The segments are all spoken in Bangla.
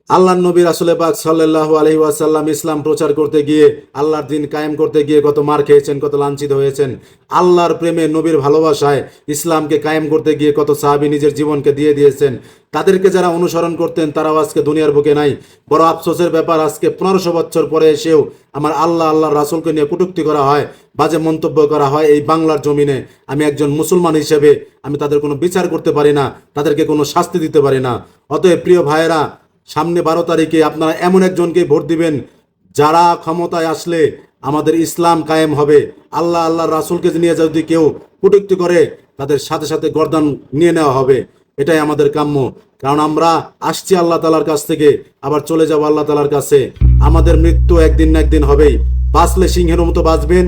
আল্লাহর নবী রাসূল পাক সাল্লাল্লাহু আলাইহি ওয়াসাল্লাম ইসলাম প্রচার করতে গিয়ে, আল্লাহর দ্বীন কায়েম করতে গিয়ে কত মার খেয়েছেন, কত লাঞ্ছিত হয়েছেন। আল্লাহর প্রেমে, নবীর ভালোবাসায় ইসলামকে কায়েম করতে গিয়ে কত সাহাবী নিজের জীবনকে দিয়ে দিয়েছেন। তাদেরকে যারা অনুসরণ করতেন তারাও আজকে দুনিয়ার বুকে নাই। বড় আফসোসের ব্যাপার, আজকে 1500 বছর পরে এসেও আমার আল্লাহর রাসূলকে নিয়ে কটূক্তি করা হয়, বাজে মন্তব্য করা হয় এই বাংলার জমিনে। আমি একজন মুসলমান হিসেবে আমি তাদের কোনো বিচার করতে পারি না, তাদেরকে কোনো শাস্তি দিতে পারি না। অতএব প্রিয় ভাইয়েরা, সামনে 12 তারিখে আপনারা এমন একজনকে ভোট দিবেন যারা ক্ষমতায় আসলে আমাদের ইসলাম কায়েম হবে। আল্লাহর রাসূলকে নিয়ে যদি কেউ কটূক্তি করে তাদের সাথে সাথে গর্দান নিয়ে নেওয়া হবে। এটাই আমাদের কাম্য। কারণ আমরা আসছি আল্লাহ তাআলার কাছ থেকে, আবার চলে যাব আল্লাহ তাআলার কাছে। আমাদের মৃত্যু একদিন না একদিন হবেই। বাঁচলে সিংহের মতো বাঁচবেন,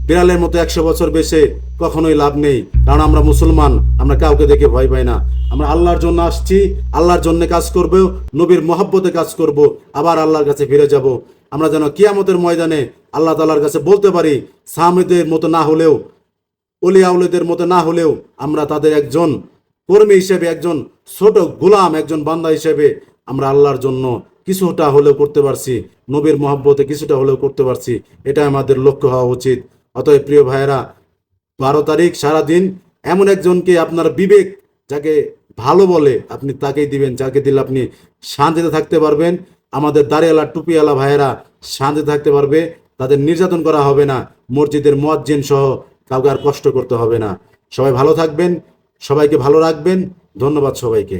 বিড়ালের মতো 100 বছর বেঁচে কখনোই লাভ নেই। কারণ আমরা মুসলমান, আমরা কাউকে দেখে ভয় পাই না। আমরা আল্লাহর জন্য আসছি, আল্লাহর জন্য কাজ করব, নবীর মহব্বতে কাজ করব, আবার আল্লাহর কাছে ফিরে যাব। আমরা যেন কিয়ামতের ময়দানে আল্লাহ তাআলার কাছে বলতে পারি, সাহাবীদের মতো না হলেও, ওলিয়া আউলিয়াদের মতো না হলেও, আমরা তাদের একজন কর্মী হিসেবে, একজন ছোট গোলাম, একজন বান্দা হিসেবে আমরা আল্লাহর জন্য কিছুটা হলেও করতে পারছি, নবীর মহব্বতে কিছুটা হলেও করতে পারছি। এটা আমাদের লক্ষ্য হওয়া উচিত। অতএব প্রিয় ভাইয়েরা, 12 তারিখ সারাদিন এমন একজনকে আপনার বিবেক যাকে ভালো বলে আপনি তাকেই দিবেন, যাকে দিলে আপনি শান্তিতে থাকতে পারবেন। আমাদের দাড়িওয়ালা টুপিওয়ালা ভাইয়েরা শান্তিতে থাকতে পারবে, তাদের নির্যাতন করা হবে না, মসজিদের মুয়াজ্জিন সহ কাউকে আর কষ্ট করতে হবে না। সবাই ভালো থাকবেন, সবাইকে ভালো রাখবেন। ধন্যবাদ সবাইকে।